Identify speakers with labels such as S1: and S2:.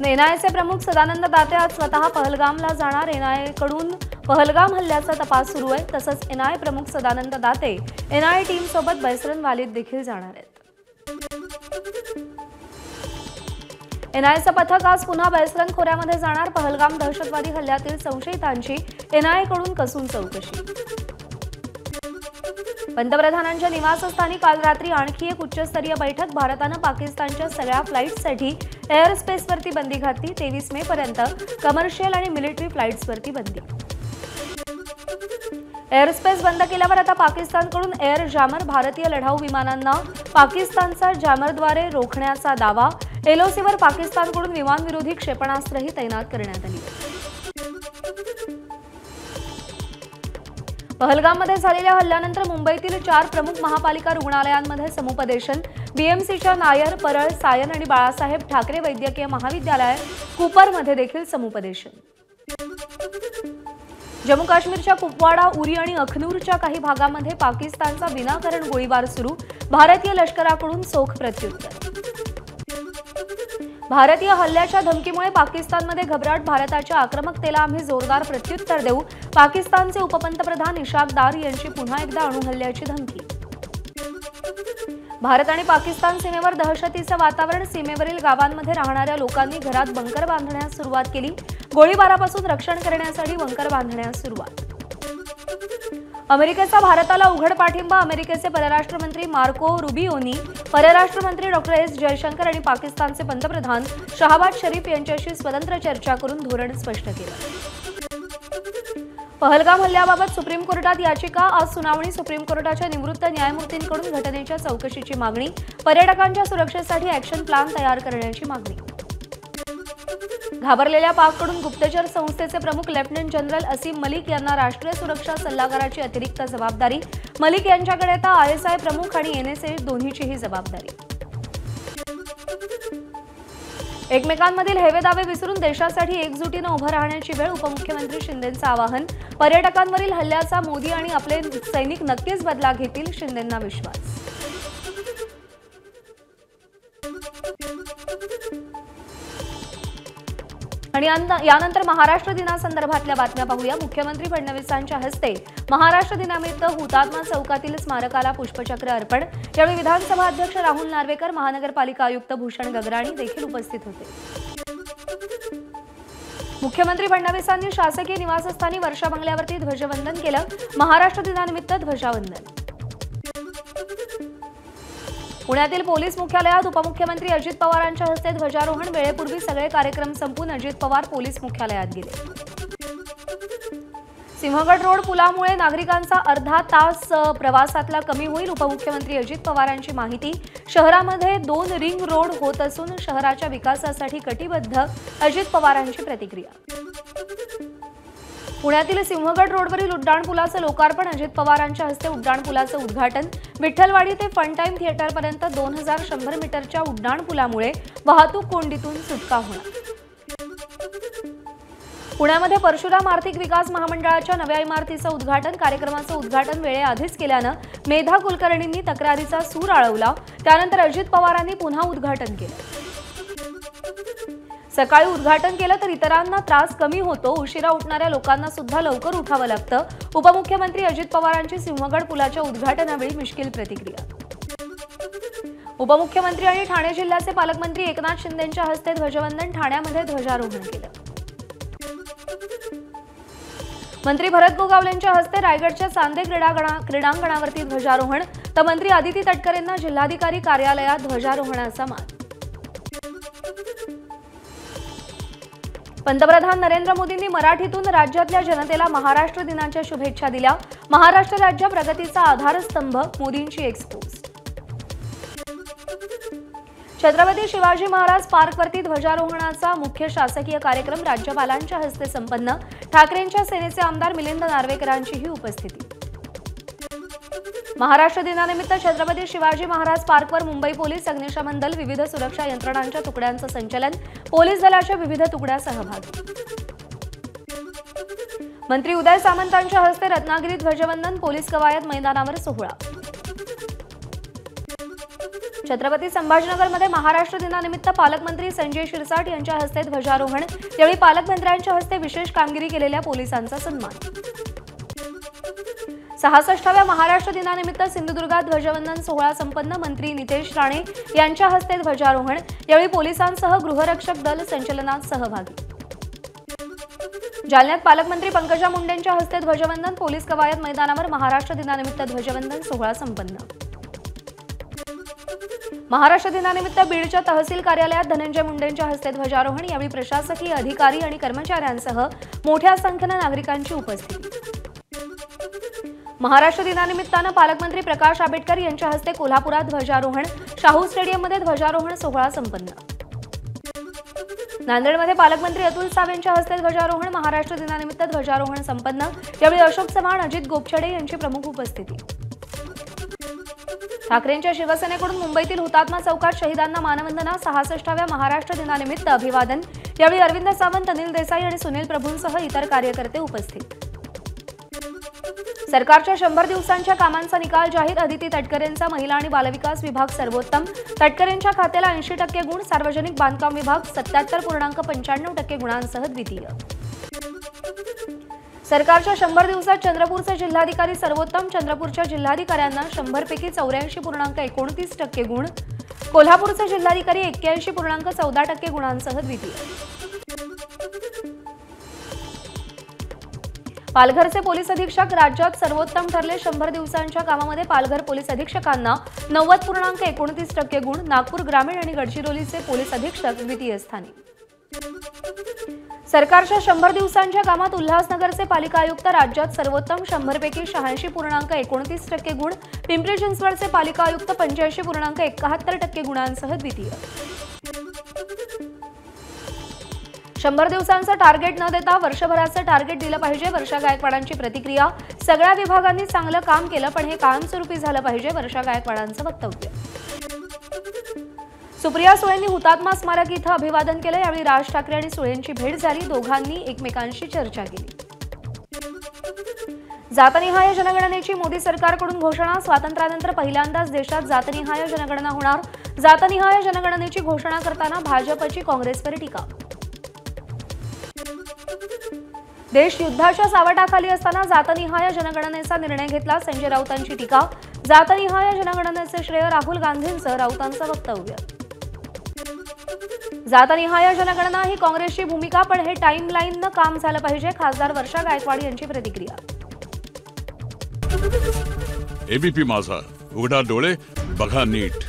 S1: एनआयएचे प्रमुख सदानंद दाते आज स्वतः पहलगामला जाणार। एनआयएकडून पहलगाम हल्ल्याचा तपास सुरू आहे। तसंच एनआयए प्रमुख सदानंद दाते एनआयए टीम सोबत बैसरन वालीत देखील जाणार आहेत। एनआयएचं पथक आज पुन्हा बैसरन खोऱ्यामध्ये जाणार। पहलगाम दहशतवादी हल्ल्यातील संशयितांची एनआयएकडून कसून चौकशी। पंतप्रधानांच्या निवासस्थानी काल रात्री आणखी एक उच्चस्तरीय बैठक। भारतानं पाकिस्तानच्या सगळ्या फ्लाईट्ससाठी एअर स्पेसवरती बंदी घातली। 23 मे पर्यंत कमर्शियल आणि मिलिटरी फ्लाईट्सवरती बंदी। एअर स्पेस बंद केल्यावर आता पाकिस्तानकडून एअर जॅमर भारतीय लढाऊ विमानांना पाकिस्तानचा जॅमरद्वारे रोखण्याचा दावा। एलओसीवर पाकिस्तानकडून विमानविरोधी क्षेपणास्त्रही तैनात करण्यात आली। पहलगाममध्ये झालेल्या हल्ल्यानंतर मुंबईतील 4 प्रमुख महापालिका रुग्णालयांमध्ये समुपदेशन। बीएमसीच्या नायर, परळ, सायन आणि बाळासाहेब ठाकरे वैद्यकीय महाविद्यालय, कुपरमध्ये देखील समुपदेशन। जम्मू काश्मीरच्या कुपवाडा, उरी आणि अखनूरच्या काही भागांमध्ये पाकिस्तानचा विनाकारण गोळीबार सुरू। भारतीय लष्कराकडून चोख प्रत्युत्तर। भारतीय हल्ल्याच्या धमकीमुळे पाकिस्तानमध्ये घबराट। भारताच्या आक्रमकतेला आम्ही जोरदार प्रत्युत्तर देऊ। पाकिस्तानचे उपपंतप्रधान इशाक दार यांची पुन्हा एकदा अणुहल्ल्याची धमकी। भारत आणि पाकिस्तान सीमेवर दहशतीचं वातावरण। सीमेवरील गावांमध्ये राहणाऱ्या लोकांनी घरात बंकर बांधण्यास सुरुवात केली। गोळीबारापासून रक्षण करण्यासाठी बंकर बांधण्यास सुरुवात। अमेरिकेचा भारताला उघड पाठिंबा। अमेरिकेचे परराष्ट्र मंत्री मार्को रुबियोनी, परराष्ट्र मंत्री डॉक्टर एस जयशंकर आणि पाकिस्तानचे पंतप्रधान शहबाज शरीफ यांच्याशी स्वतंत्र चर्चा करून धोरण स्पष्ट केलं। पहलगाम हल्ल्याबाबत सुप्रीम कोर्टात याचिका। आज सुनावणी। सुप्रीम कोर्टाच्या निवृत्त न्यायमूर्तींकडून घटनेच्या चौकशीची मागणी। पर्यटकांच्या सुरक्षेसाठी ॲक्शन प्लॅन तयार करण्याची मागणी। घाबरलेल्या पाककडून गुप्तचर संस्थेचे प्रमुख लेफ्टनंट जनरल असीम मलिक यांना राष्ट्रीय सुरक्षा सल्लागाराची अतिरिक्त जबाबदारी। मलिक यांच्याकडे आता आयएसआय प्रमुख आणि एनएसए दोन्हीचीही जबाबदारी। एकमेकांमधील हेवेदावे विसरून देशासाठी एकजुटीनं उभं राहण्याची वेळ। उपमुख्यमंत्री शिंदेंचं आवाहन। पर्यटकांवरील हल्ल्याचा मोदी आणि आपले सैनिक नक्कीच बदला घेतील, शिंदेंना विश्वास। आणि यानंतर महाराष्ट्र दिनासंदर्भातल्या बातम्या पाहूया। मुख्यमंत्री फडणवीसांच्या हस्ते महाराष्ट्र दिनानिमित्त हुतात्मा चौकातील स्मारकाला पुष्पचक्र अर्पण। यावेळी विधानसभा अध्यक्ष राहुल नार्वेकर, महानगरपालिका आयुक्त भूषण गगराणी देखील उपस्थित होते। मुख्यमंत्री फडणवीसांनी शासकीय निवासस्थानी वर्षा बंगल्यावरती ध्वजवंदन केलं। महाराष्ट्र दिनानिमित्त ध्वजावंदन। पुण्यातील पोलीस मुख्यालयात उपमुख्यमंत्री अजित पवारांच्या हस्ते ध्वजारोहण। वेळेपूर्वी सगळे कार्यक्रम संपून अजित पवार पोलीस मुख्यालयात गेले। सिंहगड रोड पुलामुळे नागरिकांचा अर्धा तास प्रवासातला कमी होईल। उपमुख्यमंत्री अजित पवारांची माहिती। शहरामध्ये 2 रिंग रोड होत असून शहराच्या विकासासाठी कटिबद्ध, अजित पवारांची प्रतिक्रिया। पुण्यातील सिंहगड रोडवरील उड्डाणपुलाचं लोकार्पण। अजित पवारांच्या हस्ते उड्डाणपुलाचं उद्घाटन। विठ्ठलवाडी ते फन टाइम थिएटरपर्यंत 2100 मीटरच्या उड्डाणपुलामुळे वाहतूक कोंडीतून सुटका होणार। पुण्यामध्ये परशुराम आर्थिक विकास महामंडळाच्या नव्या इमारतीचं उद्घाटन। कार्यक्रमाचं उद्घाटन वेळेआधीच केल्यानं मेधा कुलकर्णींनी तक्रारीचा सूर आळवला। त्यानंतर अजित पवारांनी पुन्हा उद्घाटन केलं। सकाळी उद्घाटन केलं तर इतरांना त्रास कमी होतो, उशिरा उठणाऱ्या लोकांना सुद्धा लवकर उठावं लागतं। उपमुख्यमंत्री अजित पवारांची सिंहगड पुलाच्या उद्घाटनावेळी मिश्कील प्रतिक्रिया। उपमुख्यमंत्री आणि ठाणे जिल्ह्याचे पालकमंत्री एकनाथ शिंदेंच्या हस्ते ध्वजवंदन। ठाण्यामध्ये ध्वजारोहण केलं। मंत्री भरत गोगावलेंच्या हस्ते रायगडच्या चांदे क्रीडांगणावरती ध्वजारोहण। तर मंत्री आदिती तटकरेंना जिल्हाधिकारी कार्यालयात ध्वजारोहणाचा मान। पंतप्रधान नरेंद्र मोदींनी मराठीतून राज्यातल्या जनतेला महाराष्ट्र दिनाच्या शुभेच्छा दिल्या। महाराष्ट्र राज्य प्रगतीचा आधारस्तंभ, मोदींची एक्सपोज। छत्रपती शिवाजी महाराज पार्कवरती ध्वजारोहणाचा मुख्य शासकीय कार्यक्रम राज्यपालांच्या हस्ते संपन्न। ठाकरेंच्या सेनेचे आमदार मिलिंद नार्वेकरांचीही उपस्थिती। महाराष्ट्र दिनानिमित्त छत्रपती शिवाजी महाराज पार्कवर मुंबई पोलीस, अग्निशमन दल, विविध सुरक्षा यंत्रणांच्या तुकड्यांचं संचलन। पोलीस दलाच्या विविध तुकड्या सहभागी। मंत्री उदय सामंतांच्या हस्ते रत्नागिरी ध्वजवंदन। पोलीस कवायत मैदानावर सोहळा। छत्रपती संभाजीनगरमध्ये महाराष्ट्र दिनानिमित्त पालकमंत्री संजय शिरसाट यांच्या हस्ते ध्वजारोहण। यावेळी पालकमंत्र्यांच्या हस्ते विशेष कामगिरी केलेल्या पोलिसांचा सन्मान। 66व्या महाराष्ट्र दिनानिमित्त सिंधुदुर्गात ध्वजवंदन सोहळा संपन्न। मंत्री नितेश राणे यांच्या हस्ते ध्वजारोहण। यावेळी पोलिसांसह गृहरक्षक दल संचलनात सहभागी। जालन्यात पालकमंत्री पंकजा मुंडेंच्या हस्ते ध्वजवंदन। पोलीस कवायत मैदानावर महाराष्ट्र दिनानिमित्त ध्वजवंदन सोहळा संपन्न। महाराष्ट्र दिनानिमित्त बीडच्या तहसील कार्यालयात धनंजय मुंडेंच्या हस्ते ध्वजारोहण। यावेळी प्रशासकीय अधिकारी आणि कर्मचाऱ्यांसह मोठ्या संख्येने नागरिकांची उपस्थिती। महाराष्ट्र दिनानिमित्तानं पालकमंत्री प्रकाश आंबेडकर यांच्या हस्ते कोल्हापुरात ध्वजारोहण। शाहू स्टेडियममध्ये ध्वजारोहण सोहळा संपन्न। नांदेडमध्ये पालकमंत्री अतुल सावे यांच्या हस्ते ध्वजारोहण। महाराष्ट्र दिनानिमित्त ध्वजारोहण संपन्न। यावेळी अशोक चव्हाण, अजित गोपछडे यांची प्रमुख उपस्थिती। ठाकरेंच्या शिवसेनेकडून मुंबईतील हुतात्मा चौकात शहीदांना मानवंदना। 66व्या महाराष्ट्र दिनानिमित्त अभिवादन। यावेळी अरविंद सावंत, अनिल देसाई आणि सुनील प्रभूंसह इतर कार्यकर्ते उपस्थित। सरकारच्या 100 दिवसांच्या कामांचा निकाल जाहीर। अदिती तटकरेंचा महिला आणि बालविकास विभाग सर्वोत्तम। तटकरेंच्या खात्याला 80% गुण। सार्वजनिक बांधकाम विभाग 77.95% गुणांसह द्वितीय। सरकारच्या 100 दिवसात चंद्रपूरचे जिल्हाधिकारी सर्वोत्तम। चंद्रपूरच्या जिल्हाधिकाऱ्यांना 100 पैकी 84.29% गुण। कोल्हापूरचे जिल्हाधिकारी 81.14% गुणांसह द्वितीय। पालघरचे पोलीस अधीक्षक राज्यात सर्वोत्तम ठरले। 100 दिवसांच्या कामामध्ये पालघर पोलीस अधीक्षकांना 90.29% गुण। नागपूर ग्रामीण आणि गडचिरोलीचे पोलीस अधीक्षक द्वितीय स्थानी। सरकारच्या 100 दिवसांच्या कामात उल्हासनगरचे पालिका आयुक्त राज्यात सर्वोत्तम। 100 पैकी 86.29% गुण। पिंपरी चिंचवडचे पालिका आयुक्त 85.71% गुणांसह द्वितीय। 100 दिवसांचं टार्गेट न देता वर्षभराचं टार्गेट दिलं पाहिजे। वर्षा गायकवाडांची प्रतिक्रिया। सगळ्या विभागांनी चांगलं काम केलं, पण हे कायमस्वरूपी झालं पाहिजे। वर्षा गायकवाडांचं वक्तव्य। सुप्रिया सुळेंनी हुतात्मा स्मारक इथं अभिवादन केलं। यावेळी राज ठाकरे आणि सुळेंची भेट झाली। दोघांनी एकमेकांशी चर्चा केली। जातनिहाय जनगणनेची मोदी सरकारकडून घोषणा। स्वातंत्र्यानंतर पहिल्यांदाच देशात जातनिहाय जनगणना होणार। जातनिहाय जनगणनेची घोषणा करताना भाजपची काँग्रेसवर टीका। देश युद्धाच्या सावटाखाली असताना जातनिहाय जनगणनेचा निर्णय घेतला। संजय राऊतांची टीका। जातनिहाय जनगणनेचे श्रेय राहुल गांधींचं। राऊतांचं वक्तव्य। जातनिहाय जनगणना ही काँग्रेसची भूमिका, पण हे टाइमलाईननं काम झालं पाहिजे। खासदार वर्षा गायकवाड यांची प्रतिक्रिया।
S2: एबीपी माझा, उघडा डोळे बघा नीट।